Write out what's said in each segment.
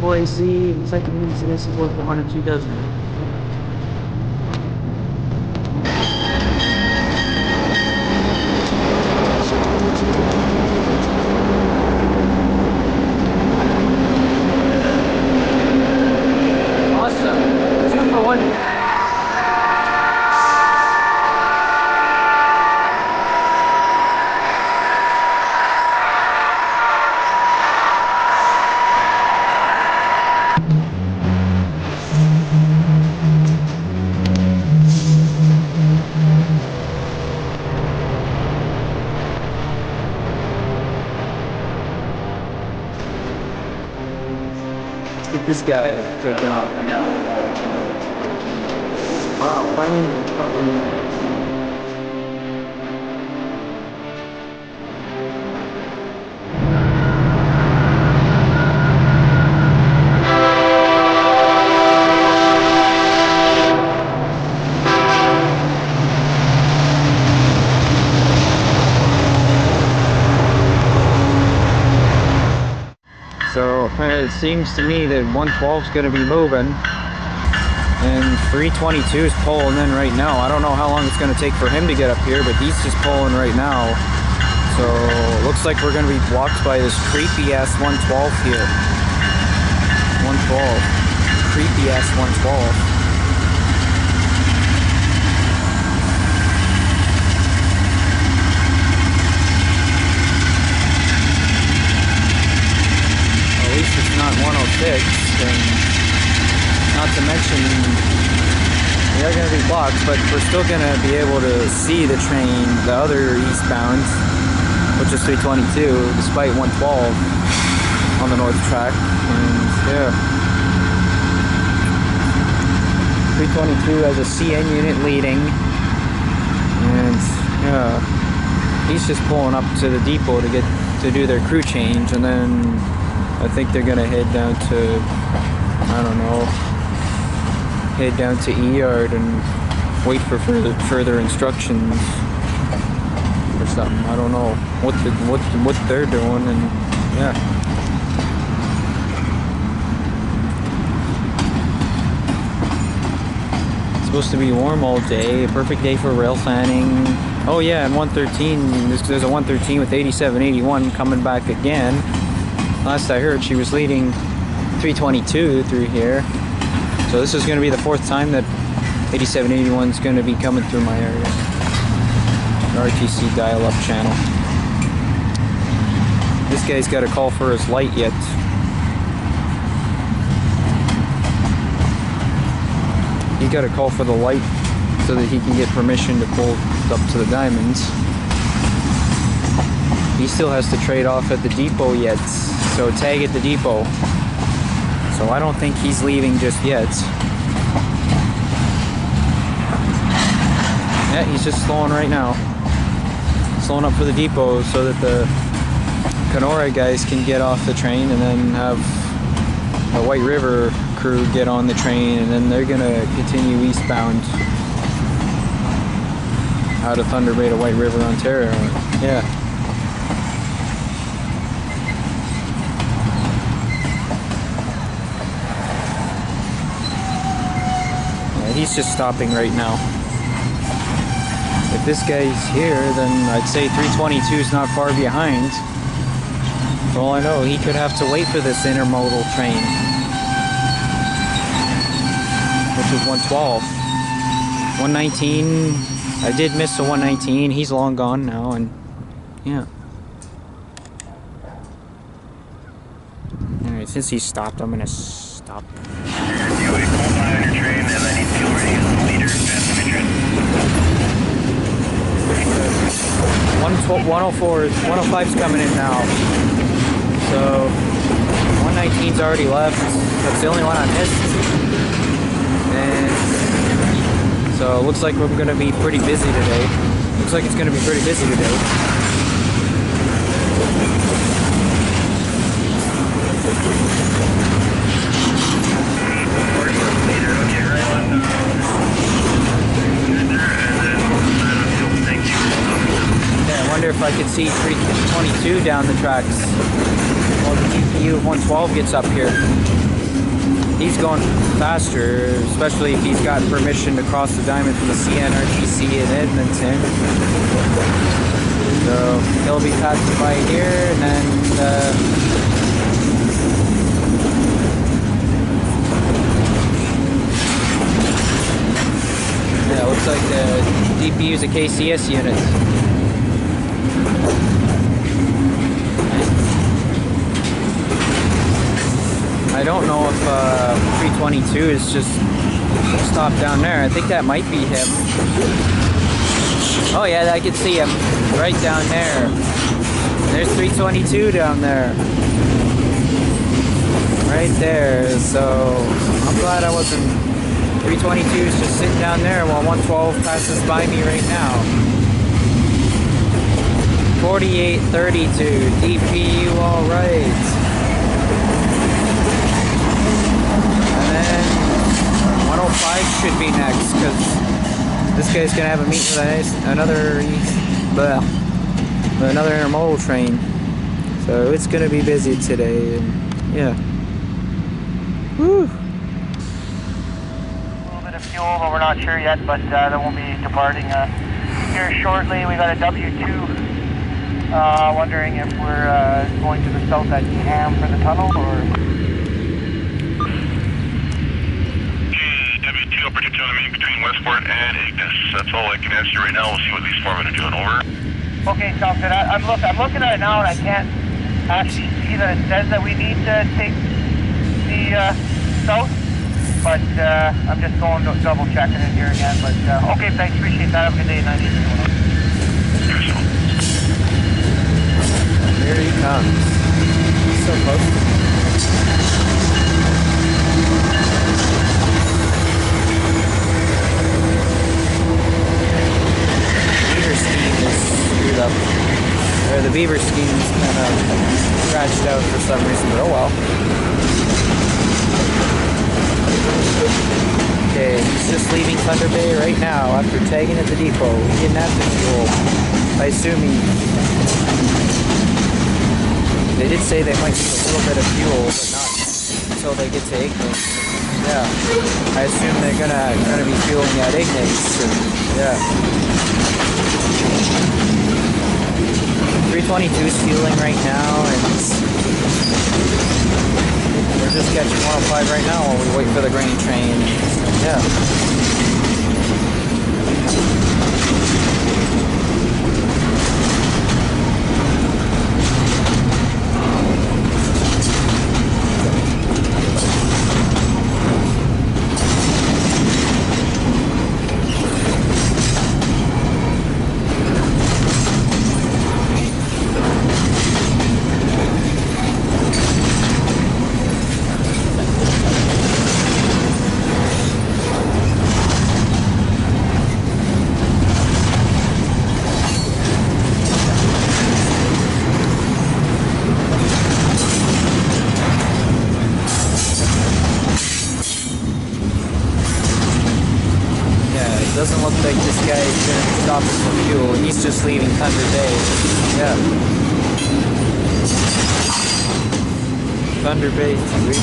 triple AC. Looks like it means this is what 402 does. Awesome. 2 for 1. Get this guy taken off. Wow, finally. So it seems to me that 112 is going to be moving and 322 is pulling in right now. I don't know how long it's going to take for him to get up here, but he's just pulling right now. So it looks like we're going to be blocked by this creepy ass 112 here. 112. Creepy ass 112. It's not 106, and not to mention we are going to be blocked, but we're still going to be able to see the train, the other eastbound, which is 322, despite 112 on the north track. And yeah, 322 has a CN unit leading, and yeah, he's just pulling up to the depot to do their crew change, and then I think they're gonna head down to, I don't know, head down to E-Yard and wait for further instructions or something. I don't know what they're doing, and yeah. It's supposed to be warm all day, a perfect day for rail fanning. Oh yeah, and 113, there's a 113 with 8781 coming back again. Last I heard, she was leading 322 through here. So this is going to be the 4th time that 8781 is going to be coming through my area. The RTC dial-up channel. This guy's got a call for his light yet. He got a call for the light so that he can get permission to pull up to the diamonds. He still has to trade off at the depot yet. So tag at the depot. So I don't think he's leaving just yet. Yeah, he's just slowing right now. Slowing up for the depot so that the Kenora guys can get off the train and then have the White River crew get on the train, and then they're gonna continue eastbound out of Thunder Bay to White River, Ontario. Yeah. He's just stopping right now. If this guy's here, then I'd say 322 is not far behind. For all I know, he could have to wait for this intermodal train, which is 112. 119, I did miss the 119. He's long gone now, and yeah. Alright, since he stopped, I'm gonna stop. 105's coming in now. So 119's already left. That's the only one I missed. And so it looks like we're going to be pretty busy today. Looks like it's going to be pretty busy today. I wonder if I could see 322 down the tracks while the GPU of 112 gets up here. he's going faster, especially if he's got permission to cross the diamond from the CNRTC in Edmonton. So he'll be passing by here, and then yeah, it looks like the DPU's a KCS unit. I don't know if 322 is just stopped down there. I think that might be him. Oh yeah, I can see him right down there. There's 322 down there. Right there. So I'm glad I wasn't. 322 is just sitting down there while 112 passes by me right now. 4832 DPU, all right. And then 105 should be next, because this guy's gonna have a meeting with another intermodal train. So it's gonna be busy today, and yeah. Woo! Fuel, but we're not sure yet, but that will be departing here shortly. We got a W2 wondering if we're going to the south at Ham for the tunnel, or... W2 opportunity on the main between Westport and Ignis. That's all I can answer right now. We'll see what these foremen are doing. Over. Okay, sounds good. I'm looking at it now, and I can't actually see that it says that we need to take the south. But I'm just going to double checking it here again. But okay, thanks, appreciate that. Have a good day. 90. Here he comes. He's so close to me. Beaver scheme is screwed up. Or the beaver scheme is kind of scratched out for some reason, but oh well. Okay, he's just leaving Thunder Bay right now after tagging at the depot. He didn't have the fuel. I assume they did say they might need a little bit of fuel, but not until they get to Ignis. Yeah, I assume they're gonna be fueling at Ignis. Yeah. 322 is fueling right now, and we're just catching 105 right now while we wait for the grain train. Yeah. Doesn't look like this guy is going to be stopping for fuel. He's just leaving Thunder Bay. Yeah. Thunder Bay to Ignis,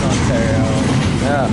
Ontario. Yeah.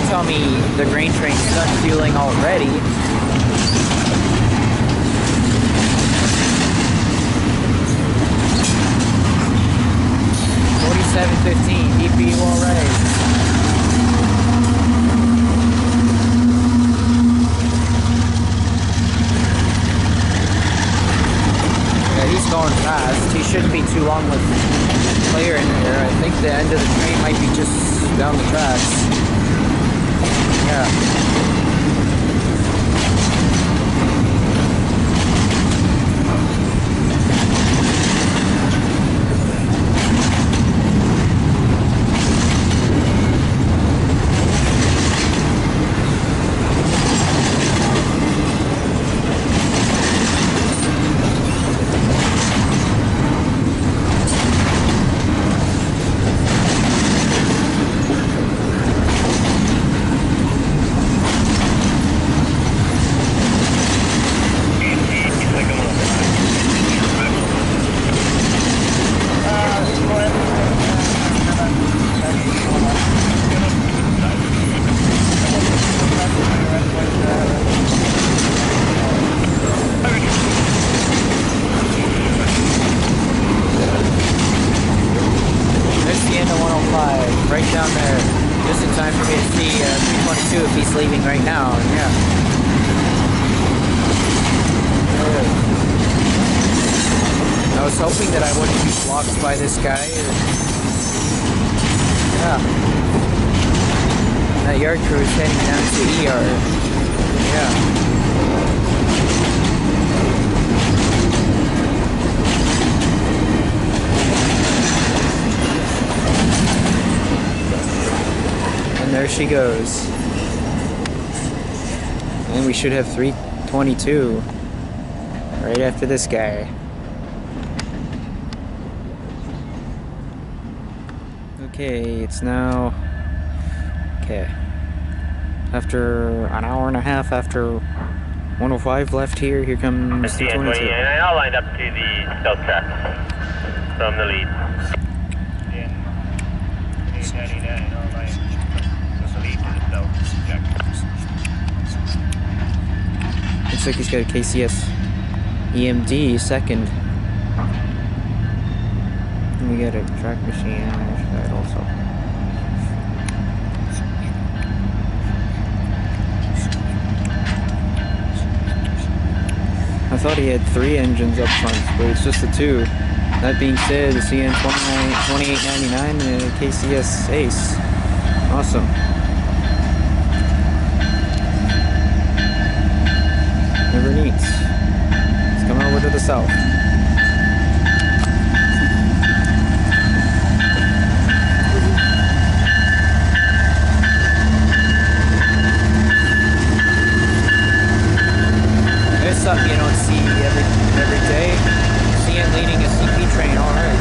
Tell me the grain train's done fueling already. $47.15 DPU already. Yeah, he's going fast. shouldn't be too long with player in here. I think the end of the train might be just down the tracks. Yeah. Right down there, just in time for me to see 322 if he's leaving right now. Yeah. I was hoping that I wouldn't be blocked by this guy. Yeah. That yard crew is heading down to ER. Yeah. There she goes. And we should have 322 right after this guy. Okay, it's now... Okay. After an hour and a half after 105 left here comes 322. And I now lined up to the south track from the lead. Looks like he's got a KCS EMD second. And we got a track machine that also. I thought he had 3 engines up front, but it's just the 2. That being said, the CN 2899 and a KCS Ace. Awesome. Never neats. It's coming over to the south. There's something you don't see every day. CN leading a CP train, alright.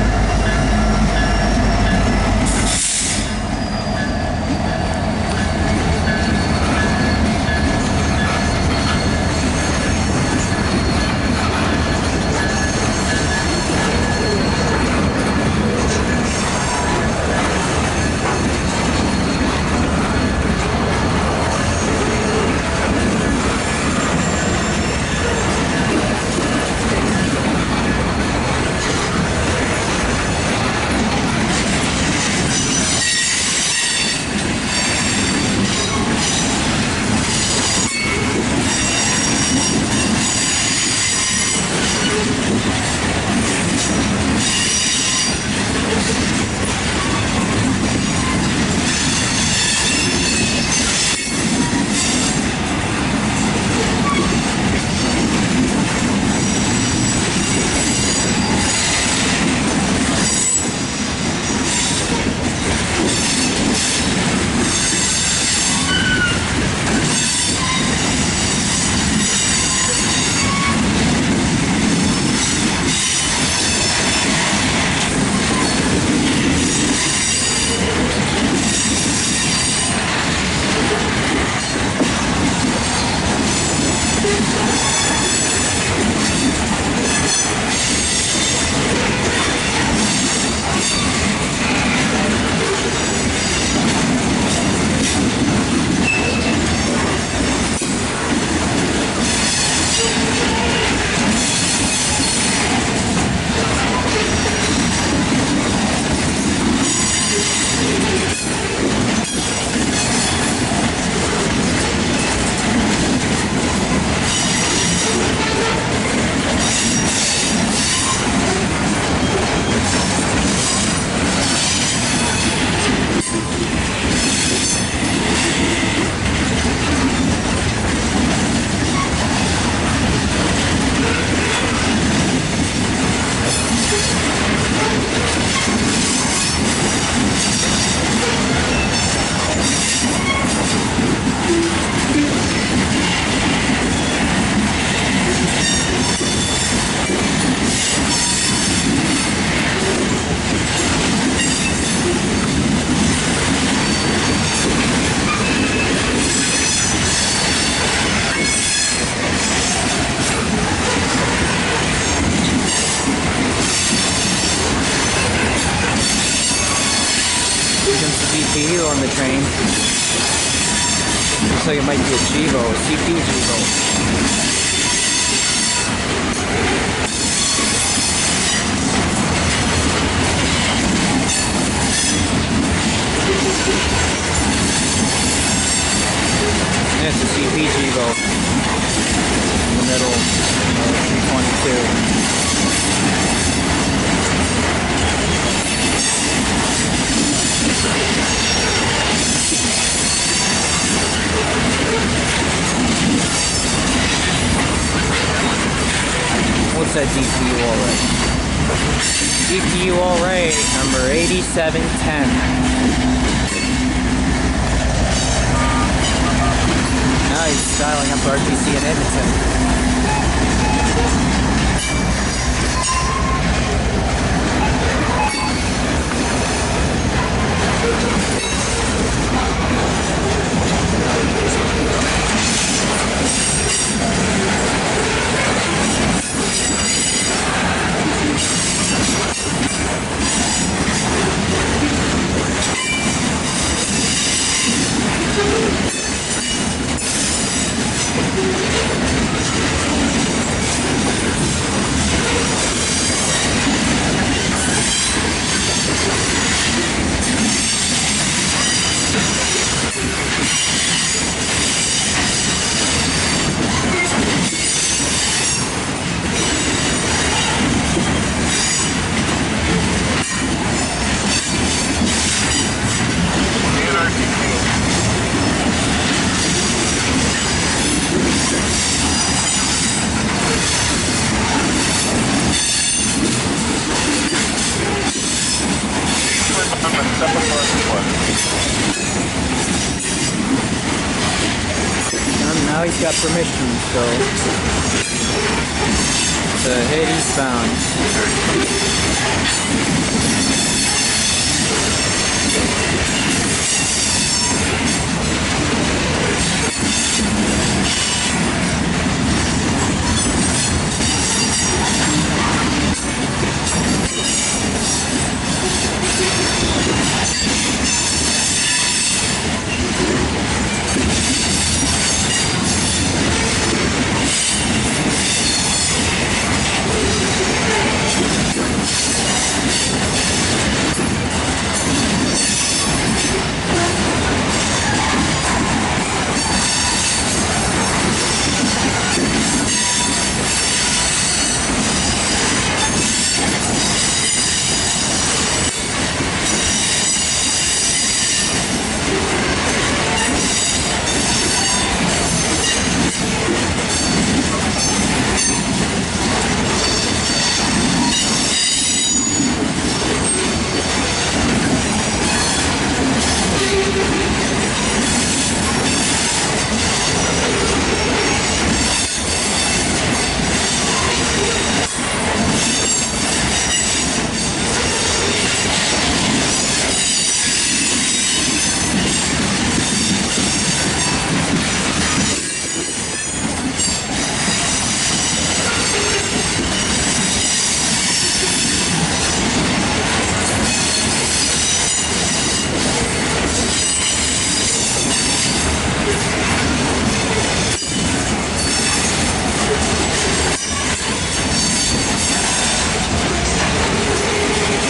comes the DPU on the train. Looks like it might be a Chivo, a CP Chivo. That's a CP Chivo in the middle of 322. What's that DPU alright? DPU alright, number 8710. Now he's styling up RTC in Edmonton. Now he's got permission, so to head eastbound.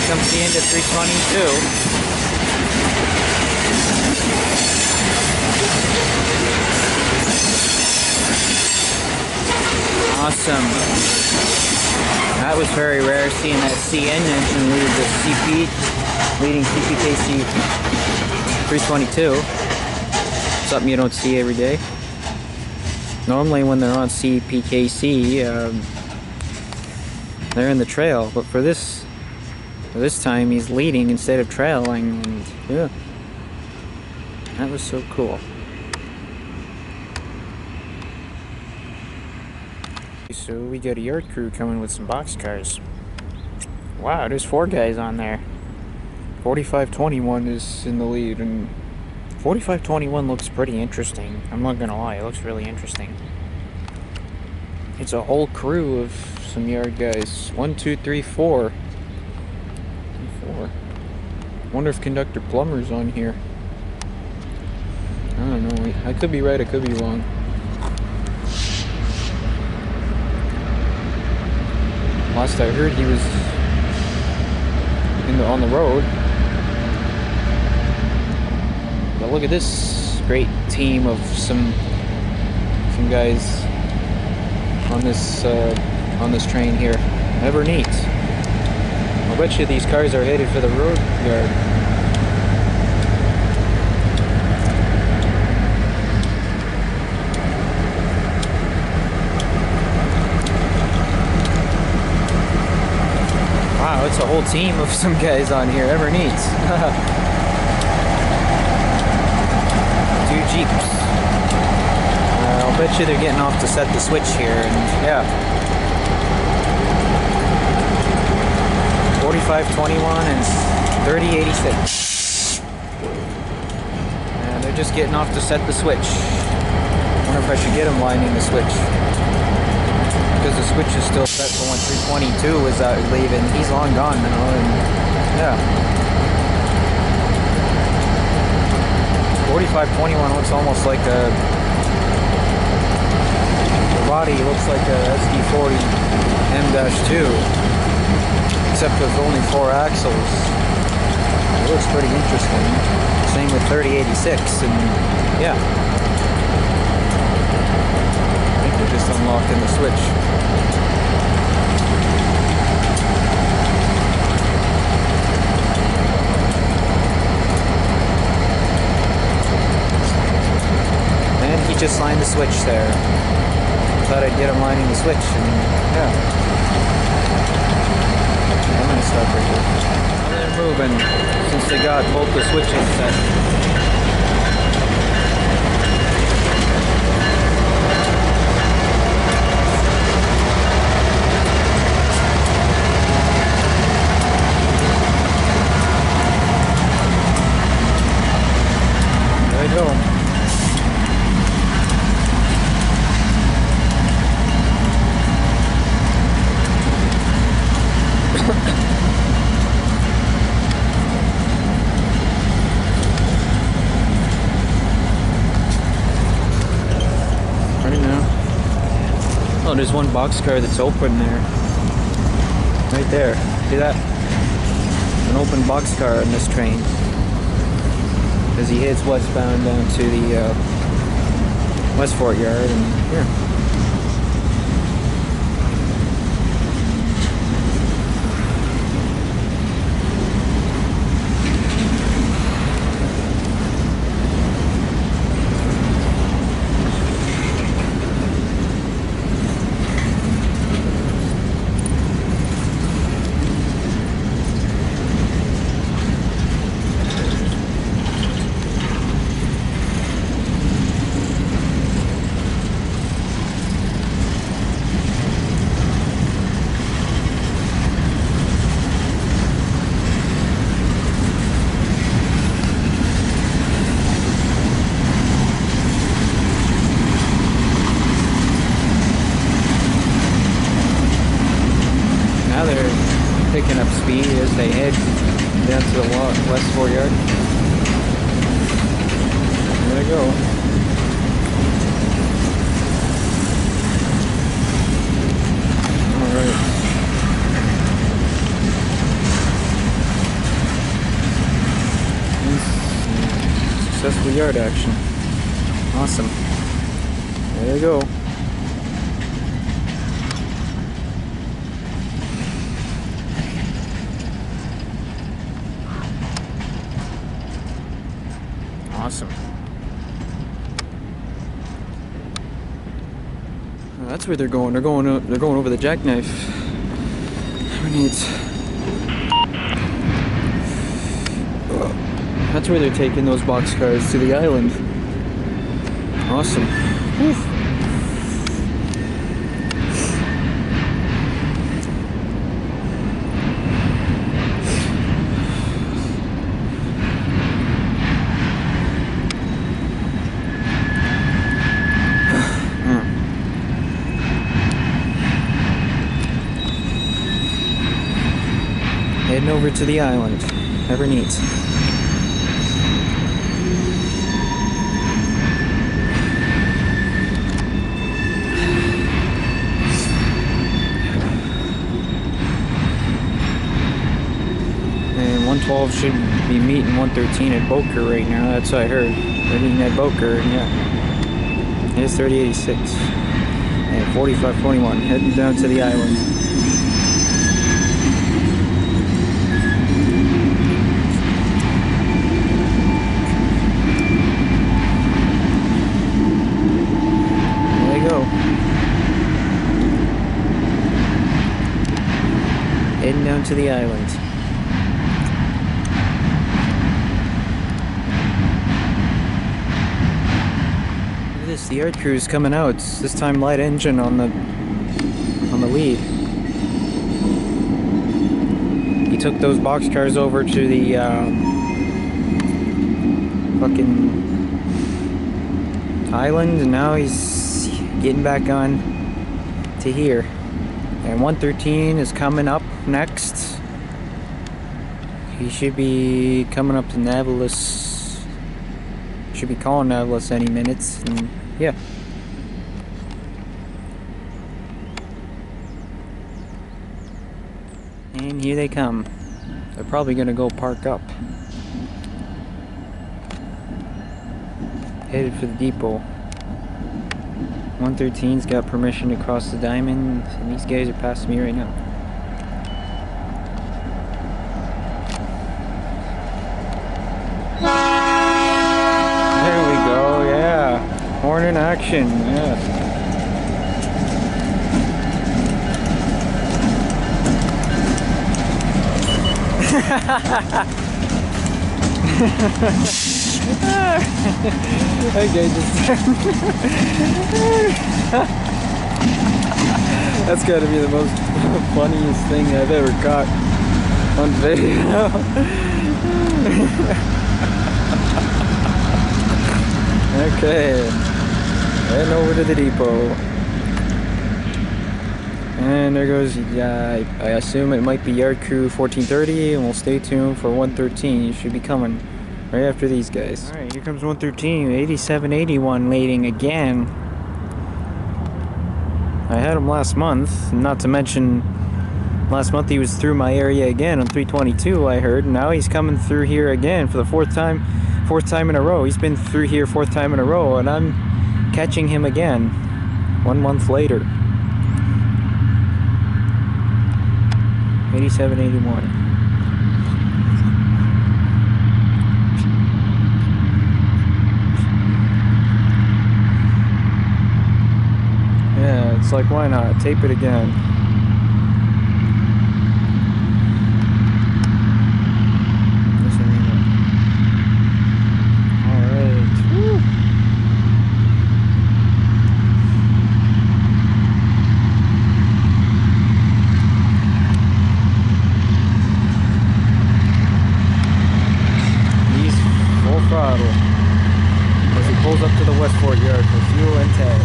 Comes the end of 322. Awesome. That was very rare, seeing that CN engine lead the CP, leading CPKC 322. Something you don't see every day. Normally when they're on CPKC, they're in the trail, but for this time he's leading instead of trailing, and yeah, that was so cool. So we got a yard crew coming with some boxcars. Wow, there's 4 guys on there. 4521 is in the lead, and 4521 looks pretty interesting. I'm not gonna lie, it looks really interesting. It's a whole crew of some yard guys. 1, 2, 3, 4. 4. Wonder if Conductor Plumber's on here. I don't know. I could be right, I could be wrong. Last I heard, he was on the road. But look at this great team of some guys on this train here. Ever neat. I bet you these cars are headed for the road yard. Wow, it's a whole team of some guys on here. Ever neat. Two Jeeps. I'll bet you they're getting off to set the switch here, and yeah. 4521 and 3086. And they're just getting off to set the switch. I wonder if I should get them lining the switch. Because the switch is still set for when 322 is leaving. He's long gone now, and yeah. 4521 looks almost like a... The body looks like a SD40 M-2. Except with only 4 axles. It looks pretty interesting. Same with 3086, and yeah. I think they're just unlocking the switch. And he just lined the switch there. Thought I'd get him lining the switch, and yeah. I'm gonna stop right here. They're moving since they got both the switches set. There you go. Oh, there's one boxcar that's open there. Right there. See that? An open boxcar on this train. As he heads westbound down to the Westport yard, and here. Picking up speed as they head down to the Westport yard. There they go. Alright. Successful yard action. Awesome. There you go. Awesome. Well, that's where they're going. They're going over the Jackknife. That's where they're taking those boxcars to the island. Awesome. Whew. Heading over to the island. Ever neat. And 112 should be meeting 113 at Boker right now. That's what I heard. They're meeting at Boker, yeah. It's 3086. And 4521, heading down to the island. There you go. Heading down to the island. The yard crew's coming out. This time light engine on the lead. He took those boxcars over to the fucking island, and now he's getting back on to here. And 113 is coming up next. He should be coming up to Nablus. Should be calling Nablus any minutes. And yeah. And here they come. They're probably gonna go park up. Headed for the depot. 113's got permission to cross the diamond, and these guys are passing me right now. There we go, yeah. Horn in action, yeah. Okay, that's gotta be the most funniest thing I've ever caught on video. Okay, heading over to the depot. And there goes, I assume it might be yard crew 1430, and we'll stay tuned for 113. You should be coming right after these guys. Alright, here comes 113, 8781 lading again. I had him last month, not to mention last month he was through my area again on 322, I heard. Now he's coming through here again for the fourth time in a row. He's been through here fourth time in a row, and I'm catching him again 1 month later. 8781. Yeah, it's like, why not? Tape it again. Alright. Woo. He's full throttle as he pulls up to the Westport yard for fuel and tag.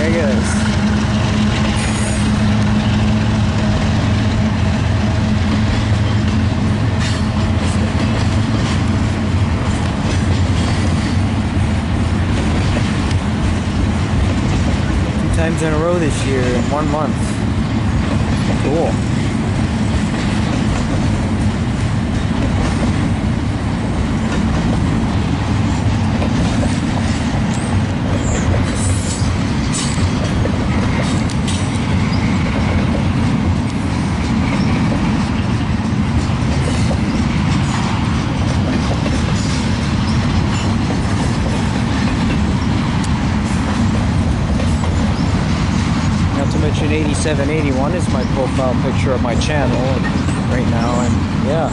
There he goes. Two times in a row this year in 1 month. Cool. Not to mention 8781 is my profile picture of my channel right now, and yeah.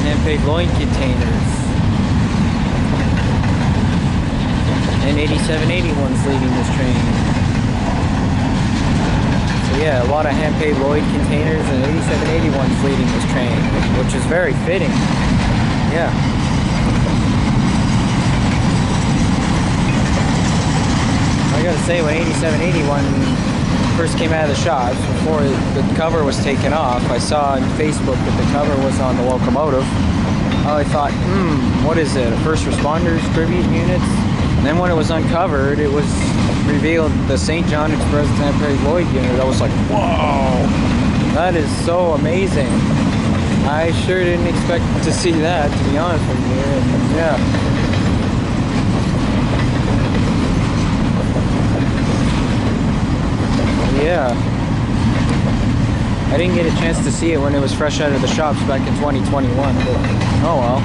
hand-paid Lloyd containers. And 8781's leading this train. So yeah, a lot of hand-paid Lloyd containers and 8781's leading this train, which is very fitting. Yeah. I gotta say, when 8781 first came out of the shops, before the cover was taken off, I saw on Facebook that the cover was on the locomotive. I thought, what is it? A first responders tribute unit? And then when it was uncovered, it was revealed the St. John Express hand-paid Lloyd unit. I was like, whoa, that is so amazing. I sure didn't expect to see that, to be honest with you. And yeah. Yeah, I didn't get a chance to see it when it was fresh out of the shops back in 2021, but oh well.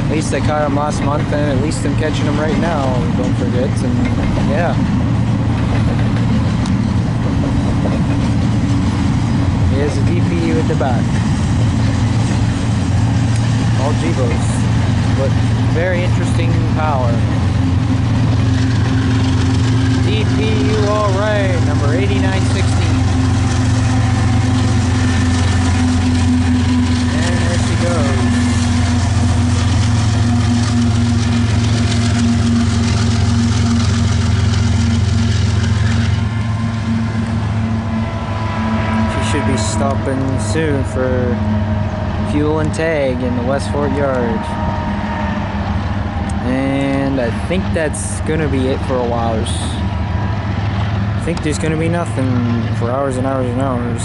At least I caught them last month, and at least I'm catching them right now, don't forget, and yeah. Here's a DPU at the back. All G-Boats, but very interesting power. DPU alright, number 8960. And there she goes. She should be stopping soon for fuel and tag in the West Fort Yard. And I think that's gonna be it for a while. I think there's gonna be nothing for hours and hours and hours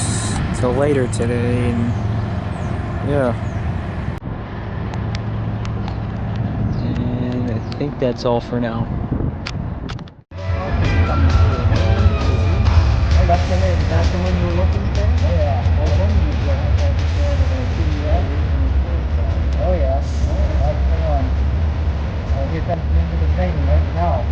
till later today, and yeah. And I think that's all for now. That's the one you were looking for? Yeah. Well, one of these oh yeah. That's the one. Oh, here comes the end of the train right now.